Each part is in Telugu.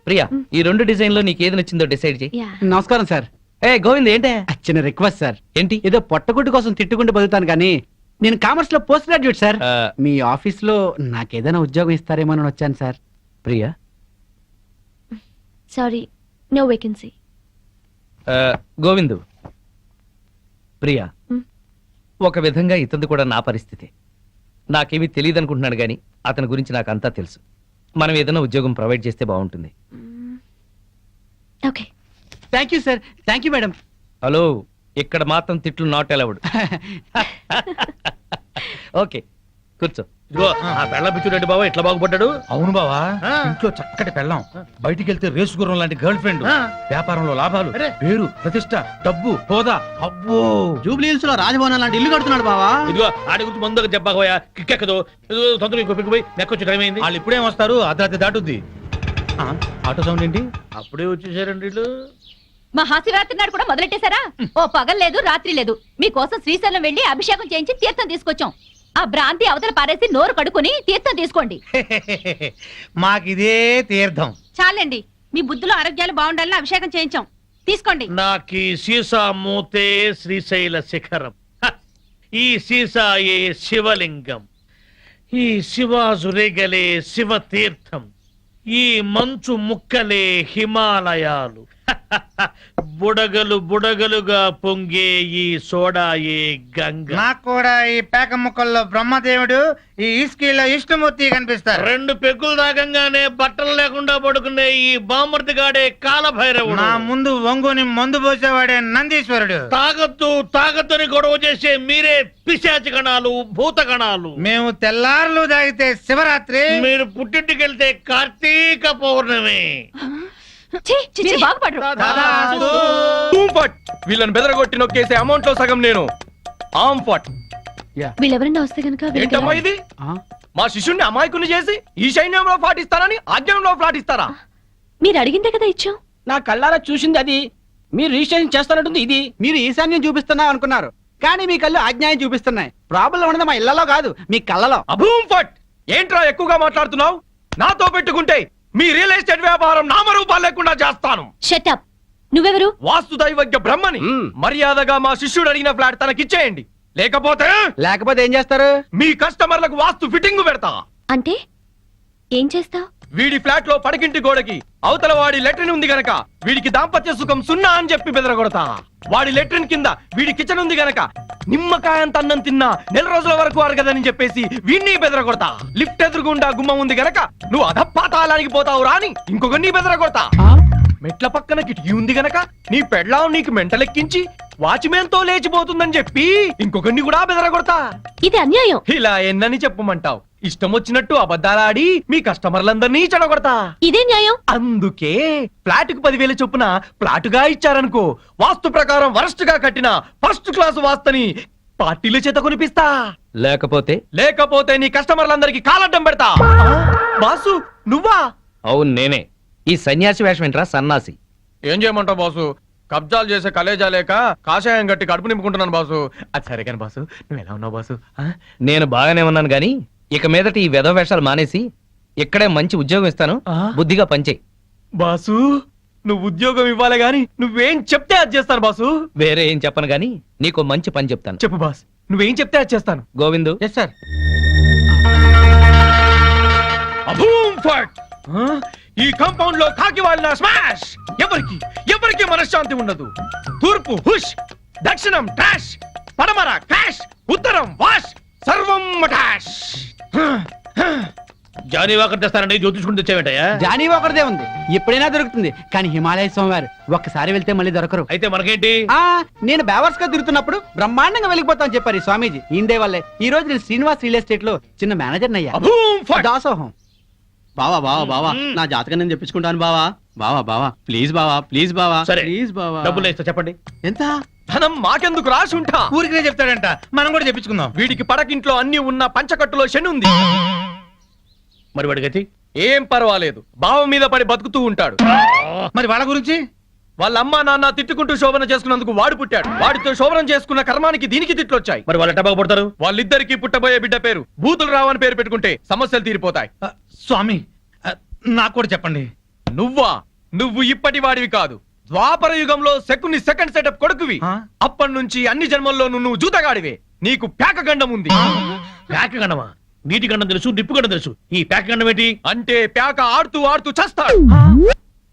ప్రియా, ఈ 2 డిజైన్ లో నీకు ఏది నచ్చిందో డిసైడ్ చేయి. నమస్కారం సార్. ఏ గోవింద్, ఏంటే చిన్న రిక్వెస్ట్ సార్. ఏంటి? ఏదో పొట్టగుడ్డు కోసం తిట్టుకుంటూ బతుకుతాను కానీ నేను కామర్స్ లో పోస్ట్ గ్రాడ్యుయేట్ సార్. మీ ఆఫీస్ లో నాకేదైనా ఉద్యోగం ఇస్తారేమో అని వచ్చాను సార్. Priya, sorry, no vacancy. Govindu, Priya, ఒక విధంగా ఇతను కూడా నా పరిస్థితి. నాకేమీ తెలియదు అనుకుంటున్నాడు గాని అతని గురించి నాకు అంతా తెలుసు. మనం ఏదైనా ఉద్యోగం ప్రొవైడ్ చేస్తే బాగుంటుంది. Okay. Thank you sir. Thank you madam. Hello, ఇక్కడ మాత్రం తిట్లు నాట్ అలౌడ్. ఓకే, కూర్చో. ఇదిగో ఆ పెళ్ళ పిచ్చురెడ్డి బావ ఇట్లా బాగుపడ్డాడు. అవును బావా, ఇంట్లో చక్కటి పెళ్ళాం, బయటికి వెళ్తే రేసు గుర్రం లాంటి గర్ల్ ఫ్రెండ్, వ్యాపారంలో లాభాలు, పేరు ప్రతిష్ట, డబ్బు, హోదా. అబ్బో, జూబ్లీ హిల్స్ లో రాజభవన్ లాంటి ఇల్లు కడుతున్నాడు బావా. ఇదిగో ఆడి గురించి ముందుగా చెప్పకపోయా కిక్కెక్కదు. తొందరగా ఇంకో పిక్కు పోయి నెక్కొచ్చి టైం అయింది. వాళ్ళు ఇప్పుడేం వస్తారు, అర్ధరాత్రి దాటుద్ది. ఆటో సౌండ్ ఏంటి? అప్పుడే వచ్చేసారండి వీళ్ళు. మహాశివరాత్రి నాడు కూడా మొదలెట్టేశారా? ఓ పగలు లేదు రాత్రి లేదు, మీకోసం శ్రీశైలం వెళ్లి అభిషేకం చేయించి తీర్థం తీసుకొచ్చాం. ఆ భ్రాంతి అవతల పారేసి నోరు కడుక్కుని తీర్థం తీసుకోండి. మాకిదే తీర్థం. చాలండి, మీ బుద్ధులు ఆరోగ్యాలు బాగుండాలని అభిషేకం చేయించాం, తీసుకోండి. నాకీ సీసా మూతే శ్రీశైల శిఖరం, ఈ సీసాయే శివలింగం, ఈ శివాజురేగలే శివ తీర్థం, ఈ మంచు ముక్కలే హిమాలయాలు, బుడగలు బుడగలుగా పొంగే ఈ సోడాయే గంగ. నాకు కూడా ఈ పేక ముక్కల్లో బ్రహ్మదేవుడు, ఈ ఇస్కీలో విష్ణుమూర్తి కనిపిస్తారు. 2 పెగ్గులు తాగంగానే బట్టలు లేకుండా పడుకునే ఈ బామర్తిగాడే కాలభైరవుడు. నా ముందు వంగుని మందు పోసేవాడే నందీశ్వరుడు. తాగొద్దు తాగొద్దని గొడవ చేసే మీరే పిశాచి గణాలు, భూత గణాలు. మేము తెల్లార్లు తాగితే శివరాత్రి, మీరు పుట్టింటికెళ్తే కార్తీక పౌర్ణమి. మీరు బాగుపడరు. వీళ్ళని బెదరగొట్టి నొక్కేసే అమౌంట్ లో సగం నేను. వీళ్ళెవరన్నా వస్తే కనుక ఏంటమ్మా ఇది? మా శిష్యుణ్ణి అమాయకుని చేసి ఈ సైన్యంలో పాటిస్తారని ఆజ్ఞంలో పాటిస్తారా? మీరు అడిగిందే కదా ఇచ్చాం. నా కళ్ళారా చూసింది అది. మీరు రిజిస్ట్రేషన్ చేస్తున్నట్టుంది ఇది. మీరు ఈశాన్యం చూపిస్తున్నా అనుకున్నారు కానీ మీ కళ్ళు ఆజ్ఞాయం చూపిస్తున్నాయి. ప్రాబ్లం ఉన్నది మా ఇళ్లలో కాదు, మీ కళ్ళలో. అభూమ్ ఫట్! ఏంట్రా ఎక్కువగా మాట్లాడుతున్నావు? నాతో పెట్టుకుంటే మీ రియల్ ఎస్టేట్ వ్యాపారం నామరూపాలు లేకుండా చేస్తాను. Shut up. నువ్వెవరు? వాస్తు దైవజ్ఞ బ్రహ్మని. మర్యాదగా మా శిష్యుడు అడిగిన ఫ్లాట్ తనకిచ్చేయండి, లేకపోతే ఏం చేస్తారు? మీ కస్టమర్లకు వాస్తు ఫిట్టింగ్ పెడతా. అంటే ఏం చేస్తావ్? వీడి ఫ్లాట్ లో పడకింటి గోడకి అవతల వాడి లెట్రిన్ ఉంది గనక వీడికి దాంపత్య సుఖం 0 అని చెప్పి బెదరగొడతా. వాడి లెట్రిన్ కింద వీడి కిచెన్ ఉంది గనక నిమ్మకాయంత అన్నం తిన్నా 4 రోజుల వరకు అరగదని చెప్పేసి వీడిని బెదరగొడతా. లిఫ్ట్ ఎదురుగుండా గుమ్మం ఉంది గనక నువ్వు అధపాతాళానికి పోతావు రాని ఇంకొకరిని బెదరగొడతా. మెట్ల పక్కన కిటికీ ఉంది గనక నీ పెళ్ళాం నీకు మెంటలెక్కించి వాచ్మెన్ తో లేచిపోతుందని చెప్పి ఇంకొకరిని కూడా బెదరగొడతా. ఇది అన్యాయం. ఇలా ఎన్నని చెప్పమంటావు? ఇష్టం వచ్చినట్టు అబద్ధాలాడి మీ కస్టమర్లందరినీ చెడగొడతా. ఇదే న్యాయం. అందుకే ఫ్లాట్ కు 10,000 చొప్పున ప్లాటుగా ఇచ్చారనుకో, వాస్తు ప్రకారం వరస్ట్ గా కట్టిన ఫస్ట్ క్లాస్ వాస్తుని పార్టీల చేత కొనిపిస్తా. లేకపోతే నీ కస్టమర్లందరికి కాలడ్డం పెడతా. బాసు నువ్వా? అవును నేనే. ఈ సన్యాసి వేషం ఏంట్రా సన్నాసి? ఏం చేయమంటావు బాసు? కబ్జాలు చేసే కలేజా లేక కాషాయం గట్టి కడుపు నింపుకుంటున్నాను బాసు. అది సరే కానీ బాసు, నువ్వు ఎలా ఉన్నావు బాసు? నేను బాగానే ఉన్నాను గాని ఇక మీదట ఈ వెధవ వేషాలు మానేసి ఇక్కడే మంచి ఉద్యోగం ఇస్తాను, బుద్ధిగా పనిచేయి. బాసు నువ్వు ఉద్యోగం ఇవ్వాలి గాని నువ్వేం చెప్తే అది చేస్తాను బాసు. వేరే ఏం చెప్పను గాని నీకు మంచి పని చెప్తాను. చెప్పు బాస్, నువ్వేం చెప్తే అది చేస్తాను. గోవిందు. Yes sir. ఈ కాంపౌండ్ లో కాకి వాళ్ళ స్మాష్. ఎవరికి మనశ్శాంతి ఉండదు. తూర్పు హుష్, దక్షిణం ట్రాష్, పడమర క్రాష్, ఉత్తరం వాష్, సర్వం మటాష్. జానీ వాకర్ తెస్తానండి, జ్యోతిష్కుని తెచ్చావేంటయ్యా? జానీ ఒకరిదే ఉంది, ఎప్పుడైనా దొరుకుతుంది. కానీ హిమాలయ స్వామివారు ఒక్కసారి వెళ్తే మళ్ళీ దొరకరు. అయితే మనకేంటి? నేను బేవర్స్ గా తిరుగుతున్నప్పుడు బ్రహ్మాండంగా వెళ్ళిపోతాను చెప్పారు ఈ స్వామీజీ. ఇందే వల్లే ఈ రోజు నేను శ్రీనివాస్ రియల్ ఎస్టేట్ లో చిన్న మేనేజర్ అయ్యా. దాసోహం. బావా బావా బావా, నా జాతకం నేను చెప్పించుకుంటాను బావా. బావా బావా ప్లీజ్ బావా, ప్లీజ్ బావా, సరే ప్లీజ్ బావా. డబ్బులు ఇస్తా, చెప్పండి ఎంత? ధనం మాకెందుకు రాసి ఉంటా? ఊరికే చెప్తాడంట, మనం కూడా చెప్పించుకుందాం. వీడికి పడకింట్లో అన్ని ఉన్న పంచకట్టులో శని ఉంది. మరి వాడి గతి? ఏం పర్వాలేదు, బావ మీద పడి బతుకుతూ ఉంటాడు. మరి వాళ్ళ గురించి? వాళ్ళ అమ్మా నాన్న తిట్టుకుంటూ శోభన చేసుకున్నందుకు వాడు పుట్టాడు. వాడితో శోభనం చేసుకున్న కర్మానికి దీనికి తిట్లొచ్చాయి. మరి వాళ్ళు ఎట్ట బాగుపడతారు? వాళ్ళిద్దరికి పుట్టబోయే బిడ్డ పేరు భూతులు రావని పేరు పెట్టుకుంటే సమస్యలు తీరిపోతాయి. స్వామి నాకు కూడా చెప్పండి. నువ్వా? నువ్వు ఇప్పటి వాడివి కాదు. ద్వాపర యుగంలో శకుని సెకండ్ సెటప్ కొడుకువి. ఆ? అప్పటి నుంచి అన్ని జన్మల్లోనూ నువ్వు జూతగాడివే. నీకు పేకగండం ఉంది. ప్యాక్ గండమా? నీటి గండం తెలుసు, నిప్పు గండం తెలుసు. ఈ ప్యాక్ గండం ఏంటి? అంటే పేక ఆడుతూ ఆడుతూ చస్తాడు.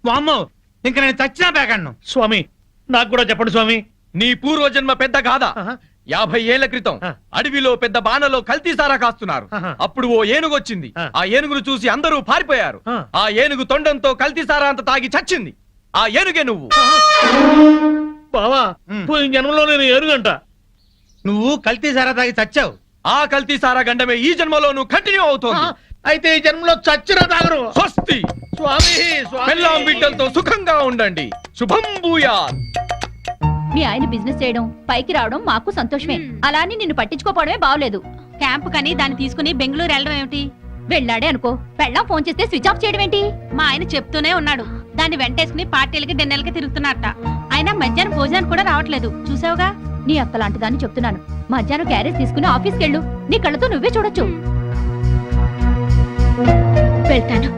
వామ్మో, ఇంక నేను చచ్చినా పేకన్ను. స్వామి నాకు కూడా చెప్పండి స్వామి. నీ పూర్వజన్మ పెద్ద గాథ. 50 ఏళ్ల క్రితం ఆ. అడవిలో పెద్ద బాణలో కల్తీ సారా కాస్తున్నారు. ఆహా. అప్పుడు ఓ ఏనుగు వచ్చింది. ఆ. ఆ ఏనుగును చూసి అందరూ పారిపోయారు. ఆ. ఆ ఏనుగు తొండంతో కల్తీ సారా అంత తాగి చచ్చింది. ఆ ఏనుగే నువ్వు. బావా పోయిన జన్మలో నేను ఏనుగంట. నువ్వు కల్తీ సారా తాగి చచ్చావు. ఆ కల్తీ సారా గండమే ఈ జన్మలోనూ కంటిన్యూ అవుతోంది. అయితే ఈ జన్మలో చచ్చినా తాగరు. స్వస్తి. స్వామి స్వామి. పెళ్ళాం బిడ్డలతో సుఖంగా ఉండండి. శుభం భూయాత్. మీ ఆయన బిజినెస్ చేయడం పైకి రావడం మాకు సంతోషమే. అలా అని నిన్ను పట్టించుకోపోవడమే బాగలేదు. క్యాంప్ కని దాన్ని తీసుకుని బెంగళూరు వెళ్ళడం ఏమిటి? వెళ్ళాడే అనుకో, పెళ్ళాం ఫోన్ చేస్తే స్విచ్ ఆఫ్ చేయడం ఏంటి? మా ఆయన చెప్తూనే ఉన్నాడు. దాన్ని వెంటేసుకుని పార్టీలకి డిన్నర్లకి తిరుగుతున్నారట. అయినా మధ్యాహ్నం భోజనానికి కూడా రావట్లేదు. చూసావుగా? నీ అత్తలాంటి దాన్ని చెప్తున్నాను. మధ్యాహ్నం క్యారేజ్ తీసుకుని ఆఫీస్కి వెళ్ళు. నీ కళ్ళతో నువ్వే చూడొచ్చు. వెళ్తాను.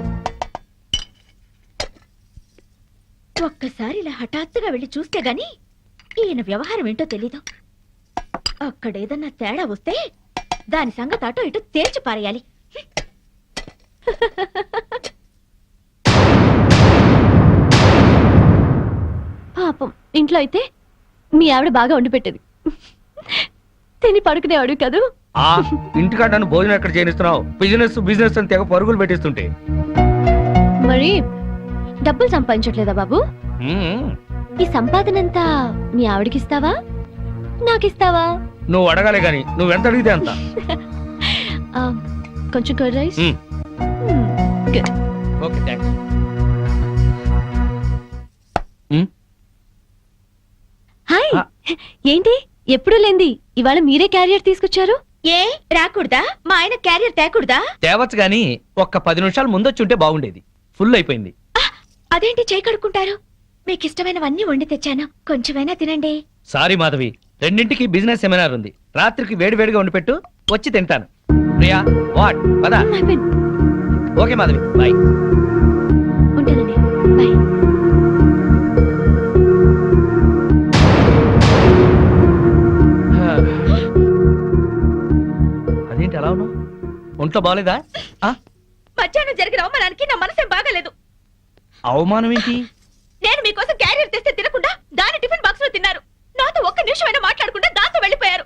ఒక్కసారి ఇలా హఠాత్తుగా వెళ్ళి చూస్తే గాని ఈయన వ్యవహారం ఏంటో తెలీదు. అక్కడేదన్నా తేడా వస్తే దాని సంగతి అటో ఇటు తేల్చి పారేయాలి. పాపం ఇంట్లో అయితే మీ ఆవిడ బాగా వండి పెట్టేది. తిని పడుకునేవాడు కదూ. ఆ ఇంటికాడ నన్ను భోజనం ఎక్కడ చేయనిస్తున్నావు? బిజినెస్ బిజినెస్ అని తెగ పరుగులు పెట్టిస్తుంటే. మరి డబ్బులు సంపాదించట్లేదా బాబు? మ్మ్. ఈ సంపాదనంతా మీ ఆవిడకిస్తావా నాకిస్తావా? నువ్వు అడగాలే గాని నువ్వెంత అడిగితే అంత. ఆ, కొంచెం కర్డ్ రైస్. మ్మ్. గుడ్. Okay thanks. హాయ్. ఆ. ఏంటి ఎప్పుడు లేంది ఇవాళ మీరే క్యారియర్ తీసుకొచ్చారు? ఏ రాకూడదా? మా ఆయన క్యారియర్ తేకూడదా? తేవచ్చు గాని ఒక్క 10 నిమిషాలు ముందొచ్చి ఉంటే బాగుండేది. ఫుల్ అయిపోయింది. అదేంటి చేయి కడుక్కుంటారు? మీకు ఇష్టమైనవన్నీ వండి తెచ్చాను, కొంచెమైనా తినండి. సారీ మాధవి, 2ంటికి బిజినెస్ సెమినార్ ఉంది. రాత్రికి వేడివేడిగా వండి పెట్టు, వచ్చి తింటాను. ప్రియా వాట్ పదా? Okay Madhavi, bye. ఉంటానండి. బాయ్. అదేంటి అలా ఉన్నావు? ఒంట్లో బాగాలేదా? ఆ? మధ్యాహ్నం జరిగిన అవమానానికి నా మనసేం బాగాలేదు. అవమానం ఏంటి? నేను మీకోసం క్యారియర్ తెస్తే తినకుండా దాని టిఫిన్ బాక్స్ లో తిన్నారు. నాతో ఒక్క నిమిషమైనా మాట్లాడకుండా దాంతో వెళ్ళిపోయారు.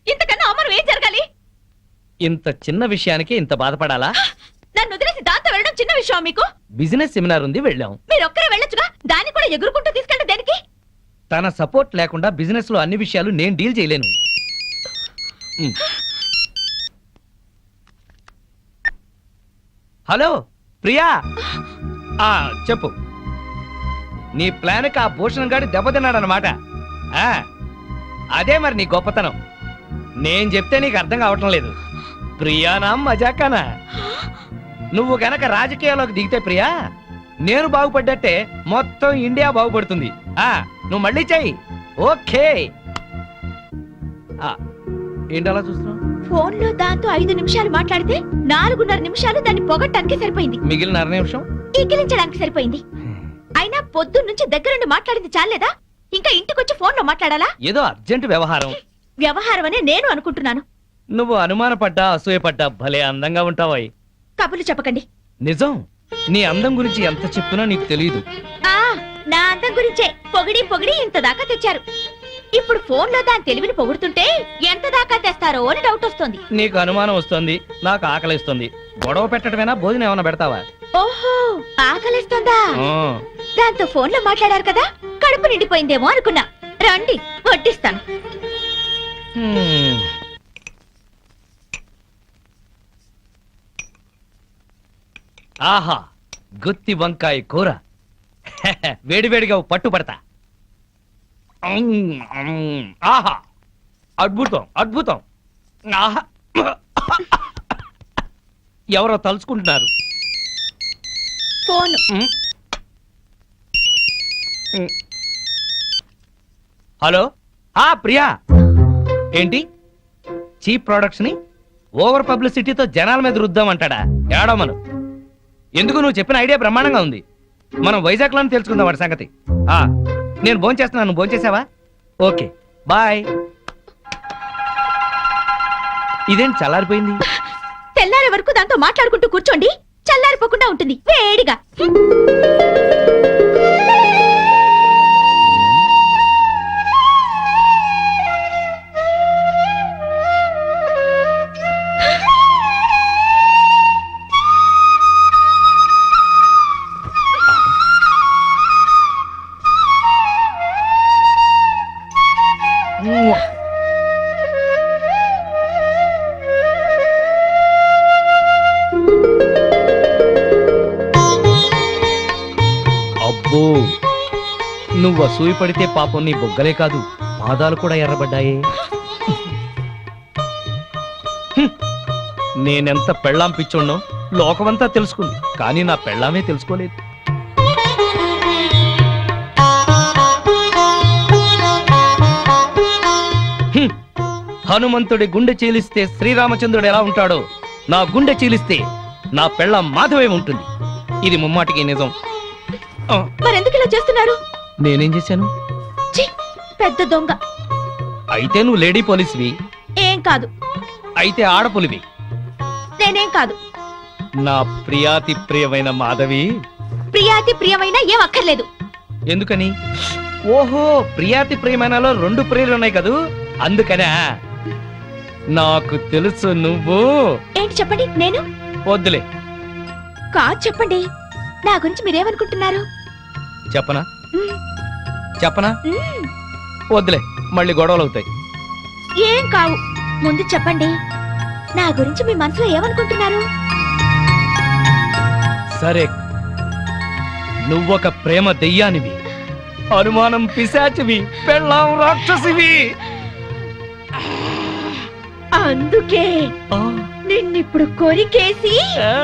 ఇంతకన్నా అవమానం ఏం జరగాలి? ఇంత చిన్న విషయానికి ఇంత బాధపడాలా? నన్ను వదిలేసి దాంతో వెళ్ళడం చిన్న విషయం మీకు? బిజినెస్ సెమినార్ ఉంది, వెళ్ళాం. మీరు ఒక్కరే వెళ్ళొచ్చుగా, దాన్ని కూడా ఎగురుకుంటూ తీసుకెళ్ళడం దేనికి? తన సపోర్ట్ లేకుండా బిజినెస్ లో అన్ని విషయాలు నేను డీల్ చేయలేను. మ్. హలో ప్రియా. ఆ చెప్పు. నీ ప్లాన్కి ఆ భూషణ్ గాడి దెబ్బతిన్నాడనమాట. అదే మరి నీ గొప్పతనం. నేను చెప్తే నీకు అర్థం కావటం లేదు. ప్రియానా మజాకానా? నువ్వు గనక రాజకీయాల్లోకి దిగితే ప్రియా, నేను బాగుపడ్డట్టే మొత్తం ఇండియా బాగుపడుతుంది. నువ్వు మళ్ళీ చెయ్యి. ఓకే. ఏంటి అలా చూస్తున్నావు? ఫోన్ లో దాంతో 5 నిమిషాలు మాట్లాడితే 4.5 నిమిషాలు దాన్ని పొగట్టానికి సరిపోయింది. మిగిలిన 1/2 నిమిషం ఈకిలించడానికి సరిపోయింది. అయినా పొద్దున్న నుంచి దగ్గరుండి మాట్లాడింది చాలేదా? ఇంకా ఇంటికొచ్చి ఫోన్ లో మాట్లాడాలా? ఏదో అర్జెంట్ వ్యవహారం. వ్యవహారం అనే నేను అనుకుంటున్నాను. నువ్వు అనుమానపడ్డా అసూయపడ్డా భలే అందంగా ఉంటావాయి. కబుర్లు చెప్పకండి. నిజం, నీ అందం గురించి ఎంత చెప్పినా నీకు తెలియదు. ఆ నా అందం గురించే పొగిడి పొగిడి ఇంత దాకా తెచ్చారు. ఇప్పుడు ఫోన్ లో దాని తెలివిని పొగుడుతుంటే ఎంత దాకా తెస్తారో అని డౌట్ వస్తుంది. నీకు అనుమానం వస్తుంది, నాకు ఆకలిస్తుంది. గొడవ పెట్టడమేనా, భోజనం ఏమైనా పెడతావా? ఓహో, ఆకలిస్తుందా? ఆ. దాంతో ఫోన్ లో మాట్లాడారు కదా, కడుపు నిండిపోయిందేమో అనుకున్నా. రండి వడ్డిస్తాను. హ్మ్. ఆహా, గుత్తి వంకాయ కూర. వేడివేడిగా పట్టుపడతా. ఆహా, అద్భుతం అద్భుతం. ఆహా. ఎవరో తలుచుకుంటున్నారు. ఫోన్. హలో. ప్రియా. ఏంటి చీప్ ప్రొడక్ట్స్ ని ఓవర్ పబ్లిసిటీతో జనాల మీద రుద్దామంటాడా? ఏడమను. ఎందుకు? నువ్వు చెప్పిన ఐడియా బ్రహ్మాండంగా ఉంది. మనం వైజాగ్ లోనే తెలుసుకుందాం వాడి సంగతి. ఆ నేను భోంచేస్తున్నాను, నువ్వు భోంచేసావా? Okay bye. ఇదేంటి చల్లారిపోయింది? తెల్లారే వరకు దాంతో మాట్లాడుకుంటూ కూర్చోండి, చల్లారిపోకుండా ఉంటుంది వేడిగా. అబ్బో, నువ్వు అసూయ పడితే పాపం నీ బొగ్గలే కాదు పాదాలు కూడా ఎర్రబడ్డాయే. హ్మ్. నేనెంత పెళ్ళాం పిచ్చోడ్నో లోకమంతా తెలుసుకుంది, కానీ నా పెళ్ళామే తెలుసుకోలేదు. హ్మ్. హనుమంతుడి గుండె చీలిస్తే శ్రీరామచంద్రుడు ఎలా ఉంటాడో, నా గుండె చీలిస్తే నా పెళ్ళాం మాధవే ఉంటుంది. ఇది ముమ్మాటికి నిజం. ఆ, మరెందుకు ఇలా చేస్తున్నారు? నేనేం చేశాను? ఛీ, పెద్ద దొంగ. అయితే నువ్వు లేడీ పోలీసువి, ఏం కాదు. అయితే ఆడపులివి. నేనేం కాదు. నా ప్రియాతి ప్రియమైన మాధవి. ప్రియాతి ప్రియమైన ఏం అక్కర్లేదు. ఎందుకని? ఓహో, ప్రియాతి ప్రియమైనలో 2 ప్రియులు ఉన్నాయి కదూ, అందుకనే. నాకు తెలుసు నువ్వు. ఏంటి చెప్పండి. నేను వద్దులే. కాదు చెప్పండి. నా గురించి మీరేమనుకుంటున్నారు? చెప్పనా? మ్మ్. చెప్పనా? మ్మ్. వద్దులే, మళ్ళీ గొడవలు అవుతాయి. ఏం కావు. ముందు చెప్పండి, నా గురించి మీ మనసులో ఏమనుకుంటున్నారు? సరే, నువ్వొక ప్రేమ దెయ్యానివి, అనుమానం పిశాచివి, పెళ్ళాం రాక్షసివి. అందుకే ఆ, నిన్నిప్పుడు కొరికేసి ఆ.